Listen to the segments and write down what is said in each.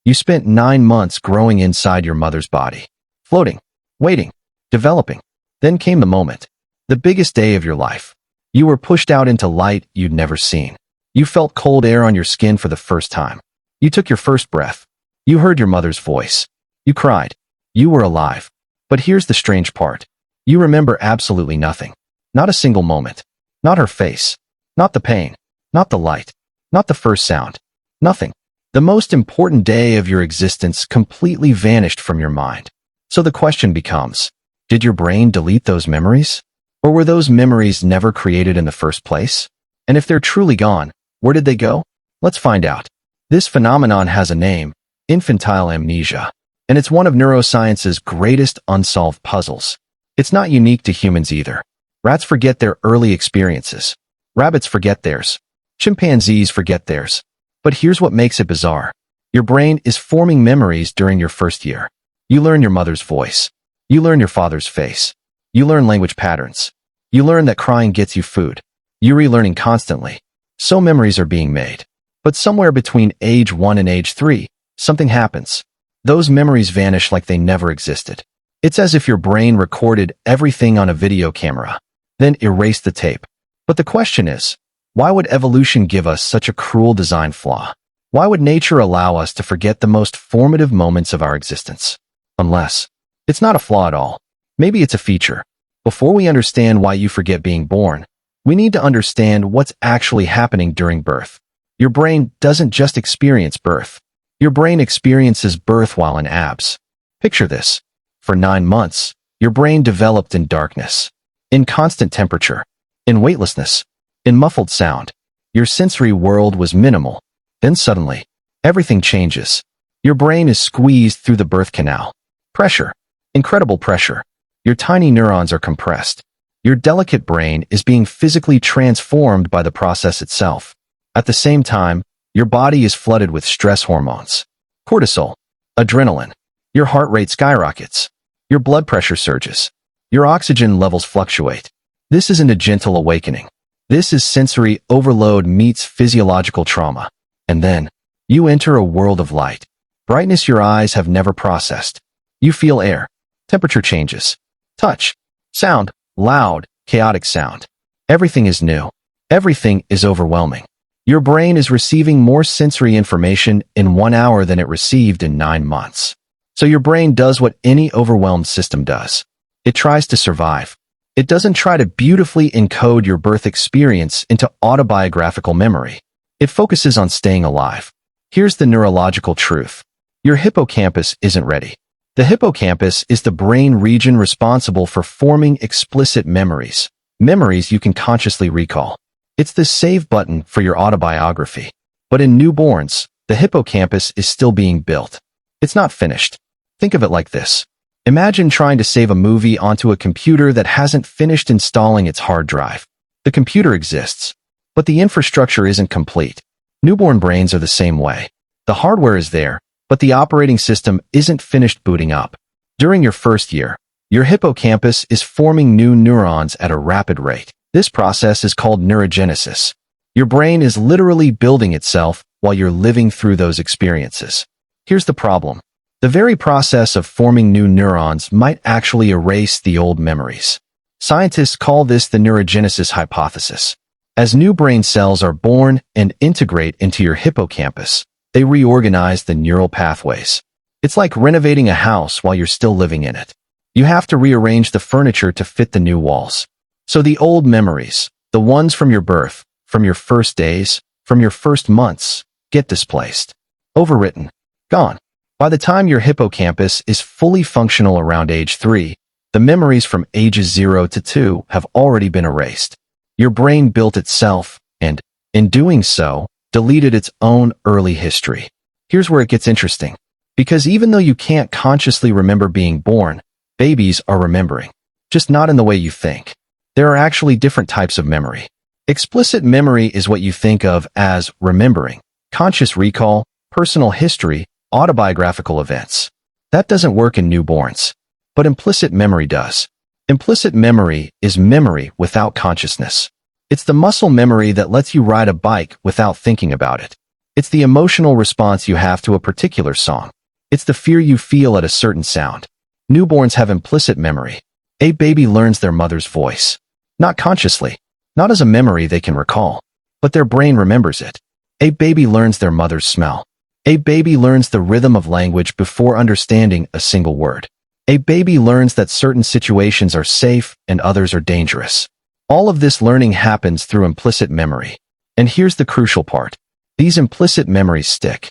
You spent 9 months growing inside your mother's body, floating, waiting, developing. Then came the moment, the biggest day of your life. You were pushed out into light you'd never seen. You felt cold air on your skin for the first time. You took your first breath. You heard your mother's voice. You cried. You were alive. But here's the strange part. You remember absolutely nothing. Not a single moment. Not her face. Not the pain. Not the light. Not the first sound. Nothing. The most important day of your existence completely vanished from your mind. So the question becomes, did your brain delete those memories? Or were those memories never created in the first place? And if they're truly gone, where did they go? Let's find out. This phenomenon has a name, infantile amnesia, and it's one of neuroscience's greatest unsolved puzzles. It's not unique to humans either. Rats forget their early experiences. Rabbits forget theirs. Chimpanzees forget theirs. But here's what makes it bizarre. Your brain is forming memories during your first year. You learn your mother's voice. You learn your father's face. You learn language patterns. You learn that crying gets you food. You're relearning constantly. So memories are being made. But somewhere between age 1 and age 3, something happens. Those memories vanish like they never existed. It's as if your brain recorded everything on a video camera, then erased the tape. But the question is, why would evolution give us such a cruel design flaw? Why would nature allow us to forget the most formative moments of our existence? Unless it's not a flaw at all. Maybe it's a feature. Before we understand why you forget being born, we need to understand what's actually happening during birth. Your brain doesn't just experience birth. Your brain experiences birth while in abs. Picture this. For 9 months, your brain developed in darkness, in constant temperature, in weightlessness, in muffled sound. Your sensory world was minimal. Then suddenly, everything changes. Your brain is squeezed through the birth canal. Pressure. Incredible pressure. Your tiny neurons are compressed. Your delicate brain is being physically transformed by the process itself. At the same time, your body is flooded with stress hormones. Cortisol, adrenaline. Your heart rate skyrockets. Your blood pressure surges. Your oxygen levels fluctuate. This isn't a gentle awakening. This is sensory overload meets physiological trauma. And then, you enter a world of light. Brightness your eyes have never processed. You feel air. Temperature changes. Touch. Sound. Loud, chaotic sound. Everything is new. Everything is overwhelming. Your brain is receiving more sensory information in 1 hour than it received in 9 months. So your brain does what any overwhelmed system does. It tries to survive. It doesn't try to beautifully encode your birth experience into autobiographical memory. It focuses on staying alive. Here's the neurological truth. Your hippocampus isn't ready. The hippocampus is the brain region responsible for forming explicit memories, memories you can consciously recall. It's the save button for your autobiography. But in newborns, the hippocampus is still being built. It's not finished. Think of it like this. Imagine trying to save a movie onto a computer that hasn't finished installing its hard drive. The computer exists, but the infrastructure isn't complete. Newborn brains are the same way. The hardware is there, but the operating system isn't finished booting up. During your first year, your hippocampus is forming new neurons at a rapid rate. This process is called neurogenesis. Your brain is literally building itself while you're living through those experiences. Here's the problem. The very process of forming new neurons might actually erase the old memories. Scientists call this the neurogenesis hypothesis. As new brain cells are born and integrate into your hippocampus, they reorganize the neural pathways. It's like renovating a house while you're still living in it. You have to rearrange the furniture to fit the new walls. So the old memories, the ones from your birth, from your first days, from your first months, get displaced. Overwritten. Gone. By the time your hippocampus is fully functional around age 3, the memories from ages 0 to 2 have already been erased. Your brain built itself and, in doing so, deleted its own early history. Here's where it gets interesting. Because even though you can't consciously remember being born, babies are remembering. Just not in the way you think. There are actually different types of memory. Explicit memory is what you think of as remembering, conscious recall, personal history, autobiographical events. That doesn't work in newborns. But implicit memory does. Implicit memory is memory without consciousness. It's the muscle memory that lets you ride a bike without thinking about it. It's the emotional response you have to a particular song. It's the fear you feel at a certain sound. Newborns have implicit memory. A baby learns their mother's voice. Not consciously, not as a memory they can recall, but their brain remembers it. A baby learns their mother's smell. A baby learns the rhythm of language before understanding a single word. A baby learns that certain situations are safe and others are dangerous. All of this learning happens through implicit memory. And here's the crucial part. These implicit memories stick.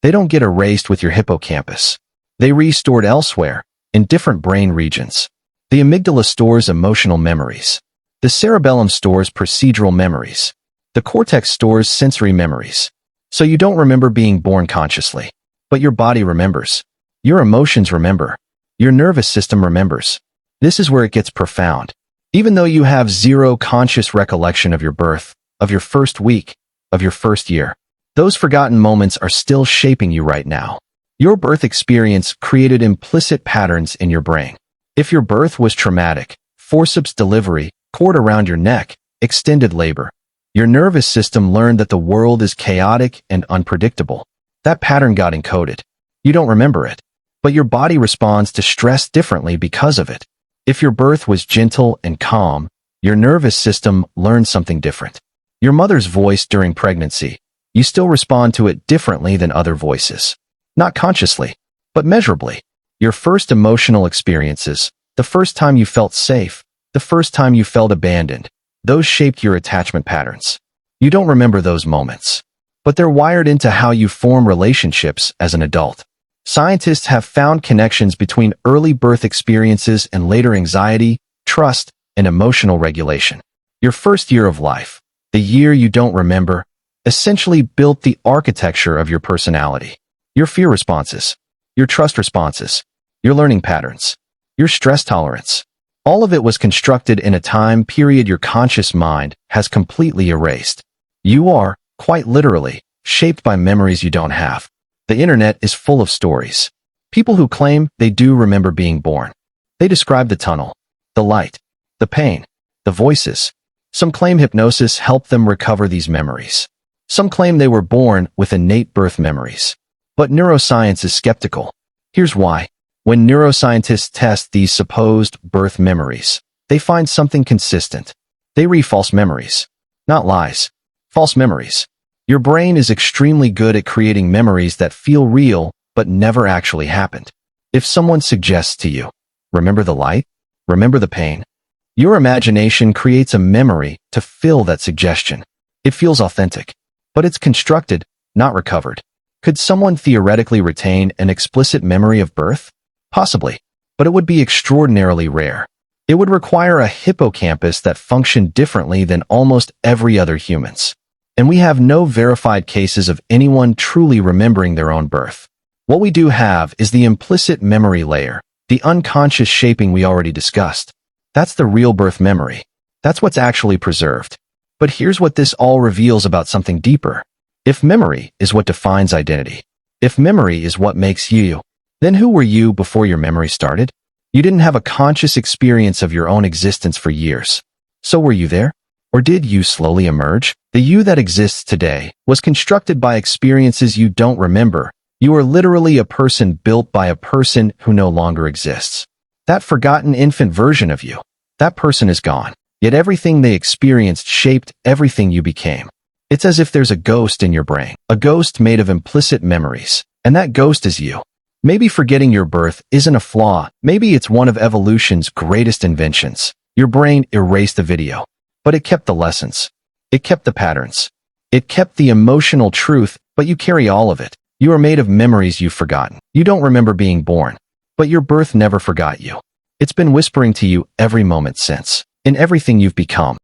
They don't get erased with your hippocampus. They restored elsewhere, in different brain regions. The amygdala stores emotional memories. The cerebellum stores procedural memories. The cortex stores sensory memories. So you don't remember being born consciously, but your body remembers. Your emotions remember. Your nervous system remembers. This is where it gets profound. Even though you have zero conscious recollection of your birth, of your first week, of your first year, those forgotten moments are still shaping you right now. Your birth experience created implicit patterns in your brain. If your birth was traumatic, forceps delivery, cord around your neck, extended labor, your nervous system learned that the world is chaotic and unpredictable. That pattern got encoded. You don't remember it, but your body responds to stress differently because of it. If your birth was gentle and calm, your nervous system learned something different. Your mother's voice during pregnancy, you still respond to it differently than other voices. Not consciously, but measurably. Your first emotional experiences, the first time you felt safe, the first time you felt abandoned, those shaped your attachment patterns. You don't remember those moments, but they're wired into how you form relationships as an adult. Scientists have found connections between early birth experiences and later anxiety, trust, and emotional regulation. Your first year of life, the year you don't remember, essentially built the architecture of your personality. Your fear responses, your trust responses, your learning patterns, your stress tolerance. All of it was constructed in a time period your conscious mind has completely erased. You are, quite literally, shaped by memories you don't have. The internet is full of stories. People who claim they do remember being born. They describe the tunnel, the light, the pain, the voices. Some claim hypnosis helped them recover these memories. Some claim they were born with innate birth memories. But neuroscience is skeptical. Here's why. When neuroscientists test these supposed birth memories, they find something consistent. They read false memories. Not lies. False memories. Your brain is extremely good at creating memories that feel real but never actually happened. If someone suggests to you, remember the light? Remember the pain? Your imagination creates a memory to fill that suggestion. It feels authentic, but it's constructed, not recovered. Could someone theoretically retain an explicit memory of birth? Possibly, but it would be extraordinarily rare. It would require a hippocampus that functioned differently than almost every other human's. And we have no verified cases of anyone truly remembering their own birth. What we do have is the implicit memory layer, the unconscious shaping we already discussed. That's the real birth memory. That's what's actually preserved. But here's what this all reveals about something deeper. If memory is what defines identity, if memory is what makes you, then who were you before your memory started? You didn't have a conscious experience of your own existence for years. So were you there? Or did you slowly emerge? The you that exists today was constructed by experiences you don't remember. You are literally a person built by a person who no longer exists. That forgotten infant version of you, that person is gone. Yet everything they experienced shaped everything you became. It's as if there's a ghost in your brain, a ghost made of implicit memories, and that ghost is you. Maybe forgetting your birth isn't a flaw. Maybe it's one of evolution's greatest inventions. Your brain erased the video, but it kept the lessons. It kept the patterns. It kept the emotional truth, but you carry all of it. You are made of memories you've forgotten. You don't remember being born, but your birth never forgot you. It's been whispering to you every moment since, in everything you've become.